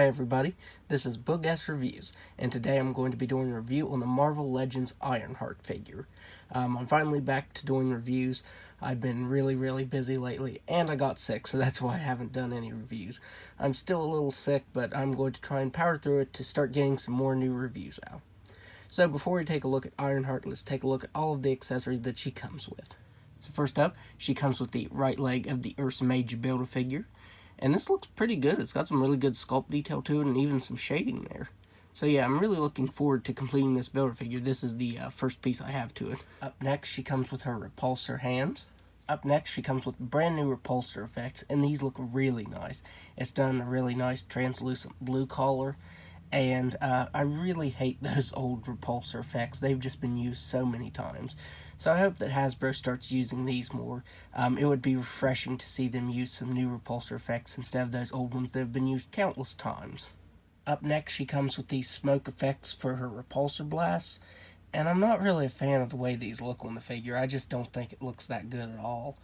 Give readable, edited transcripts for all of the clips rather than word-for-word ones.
Hi everybody, this is Boog S Reviews, and today I'm going to be doing a review on the Marvel Legends Ironheart figure. I'm finally back to doing reviews. I've been really busy lately, and I got sick, so that's why I haven't done any reviews. I'm still a little sick, but I'm going to try and power through it to start getting some more new reviews out. So before we take a look at Ironheart, let's take a look at all of the accessories that she comes with. So first up, she comes with the right leg of the Ursa Major Build-A-Figure. And this looks pretty good. It's got some really good sculpt detail to it and even some shading there. So yeah, I'm really looking forward to completing this Build-A-Figure. This is the first piece I have to it. Up next, she comes with her repulsor hands. Up next, she comes with brand new repulsor effects, and these look really nice. It's done in a really nice translucent blue color, and I really hate those old repulsor effects. They've just been used so many times. So I hope that Hasbro starts using these more. It would be refreshing to see them use some new repulsor effects instead of those old ones that have been used countless times. Up next, she comes with these smoke effects for her repulsor blasts. And I'm not really a fan of the way these look on the figure. I just don't think it looks that good at all.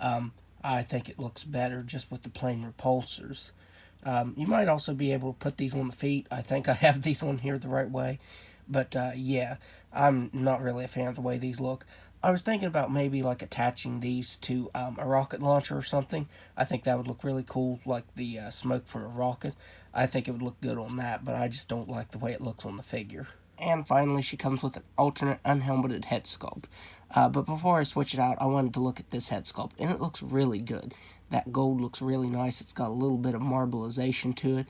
I think it looks better just with the plain repulsors. You might also be able to put these on the feet. I think I have these on here the right way. But yeah, I'm not really a fan of the way these look. I was thinking about maybe like attaching these to a rocket launcher or something. I think that would look really cool, like the smoke from a rocket. I think it would look good on that, but I just don't like the way it looks on the figure. And finally, she comes with an alternate unhelmeted head sculpt. But before I switch it out, I wanted to look at this head sculpt, and it looks really good. That gold looks really nice. It's got a little bit of marbleization to it.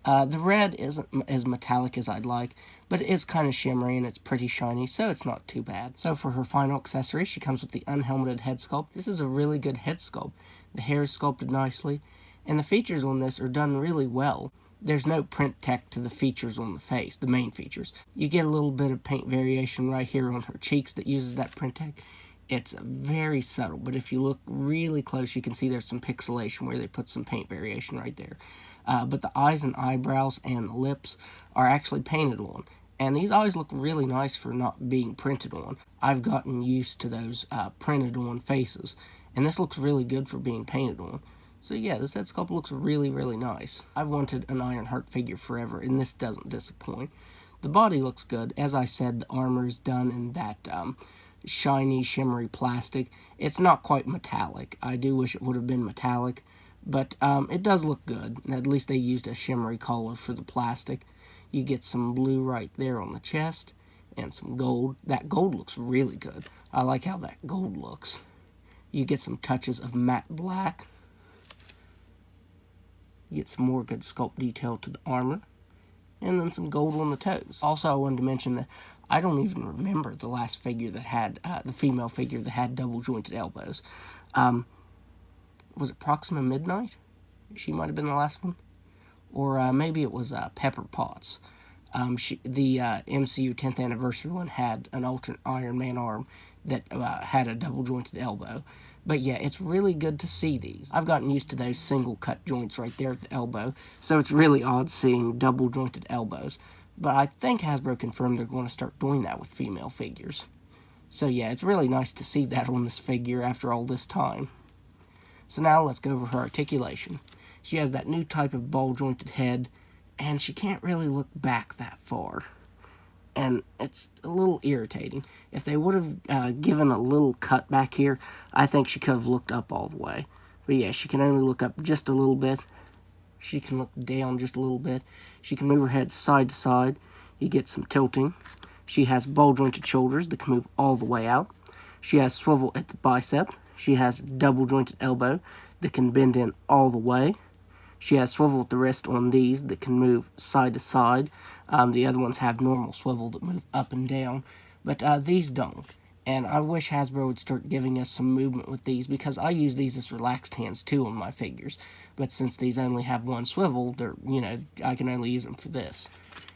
The red isn't as metallic as I'd like, but it is kind of shimmery and it's pretty shiny, so it's not too bad. So for her final accessory, she comes with the unhelmeted head sculpt. This is a really good head sculpt. The hair is sculpted nicely, and the features on this are done really well. There's no print tech to the features on the face, the main features. You get a little bit of paint variation right here on her cheeks that uses that print tech. It's very subtle, but if you look really close, you can see there's some pixelation where they put some paint variation right there. But the eyes and eyebrows and the lips are actually painted on. And these eyes look really nice for not being printed on. I've gotten used to those printed on faces. And this looks really good for being painted on. So yeah, this head sculpt looks really nice. I've wanted an Ironheart figure forever, and this doesn't disappoint. The body looks good. As I said, the armor is done in that shiny, shimmery plastic. It's not quite metallic. I do wish it would have been metallic. But it does look good. At least they used a shimmery color for the plastic. You get some blue right there on the chest and some gold. That gold looks really good. I like how that gold looks. You get some touches of matte black. You get some more good sculpt detail to the armor. And then some gold on the toes. Also, I wanted to mention that I don't even remember the last figure that had, the female figure that had double jointed elbows. Was it Proxima Midnight? She might have been the last one. Or maybe it was Pepper Potts. The MCU 10th anniversary one had an alternate Iron Man arm that had a double jointed elbow. But yeah, it's really good to see these. I've gotten used to those single cut joints right there at the elbow, so it's really odd seeing double jointed elbows. But I think Hasbro confirmed they're going to start doing that with female figures. So yeah, it's really nice to see that on this figure after all this time. So now let's go over her articulation. She has that new type of ball-jointed head, and she can't really look back that far. And it's a little irritating. If they would have given a little cut back here, I think she could have looked up all the way. But yeah, she can only look up just a little bit. She can look down just a little bit. She can move her head side to side. You get some tilting. She has ball-jointed shoulders that can move all the way out. She has swivel at the bicep. She has double jointed elbow that can bend in all the way. She has swivel at the wrist on these that can move side to side. The other ones have normal swivel that move up and down, but these don't. And I wish Hasbro would start giving us some movement with these, because I use these as relaxed hands too on my figures. But since these only have one swivel, I can only use them for this.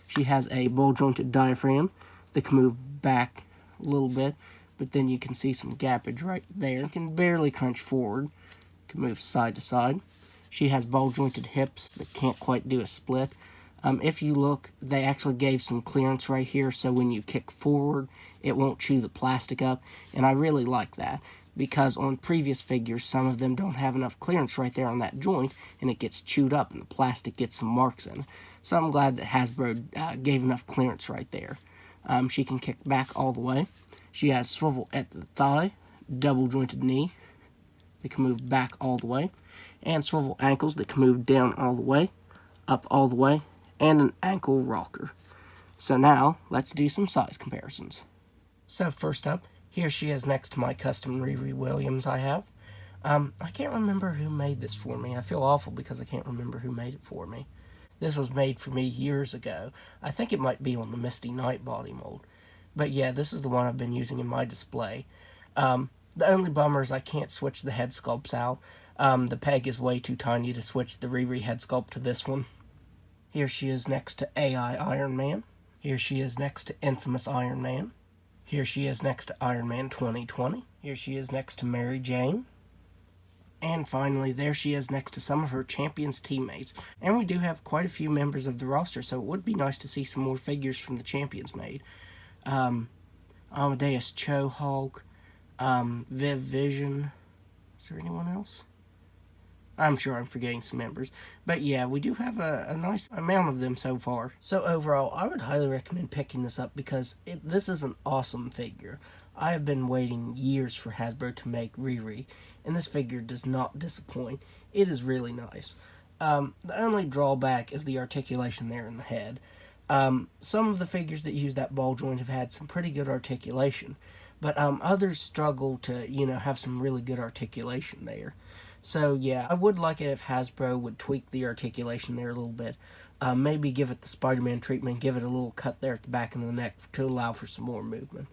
She has a ball-jointed diaphragm that can move back a little bit, but then you can see some gappage right there. She can barely crunch forward. Can move side to side. She has ball-jointed hips that can't quite do a split. If you look, they actually gave some clearance right here, so when you kick forward, it won't chew the plastic up, and I really like that. because on previous figures, some of them don't have enough clearance right there on that joint, and it gets chewed up, and the plastic gets some marks in. So I'm glad that Hasbro gave enough clearance right there. She can kick back all the way. She has swivel at the thigh, double jointed knee that can move back all the way, and swivel ankles that can move down all the way, up all the way, and an ankle rocker. So now, let's do some size comparisons. So first up, here she is next to my custom Riri Williams I have. I can't remember who made this for me. I feel awful because I can't remember who made it for me. This was made for me years ago. I think it might be on the Misty Knight body mold. But yeah, this is the one I've been using in my display. The only bummer is I can't switch the head sculpts out. The peg is way too tiny to switch the Riri head sculpt to this one. Here she is next to AI Iron Man. Here she is next to Infamous Iron Man. Here she is next to Iron Man 2020. Here she is next to Mary Jane. And finally, there she is next to some of her Champions teammates. And we do have quite a few members of the roster, so it would be nice to see some more figures from the Champions made. Amadeus Cho Hulk, Viv Vision. Is there anyone else? I'm sure I'm forgetting some members. But yeah, we do have a nice amount of them so far. So overall, I would highly recommend picking this up because this is an awesome figure. I have been waiting years for Hasbro to make Riri, and this figure does not disappoint. It is really nice. The only drawback is the articulation there in the head. Some of the figures that use that ball joint have had some pretty good articulation, but others struggle to, have some really good articulation there. So yeah, I would like it if Hasbro would tweak the articulation there a little bit. Maybe give it the Spider-Man treatment, give it a little cut there at the back of the neck to allow for some more movement.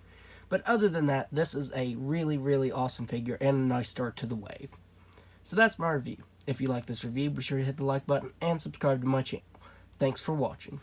But other than that, this is a really, really awesome figure and a nice start to the wave. So that's my review. If you like this review, be sure to hit the like button and subscribe to my channel. Thanks for watching.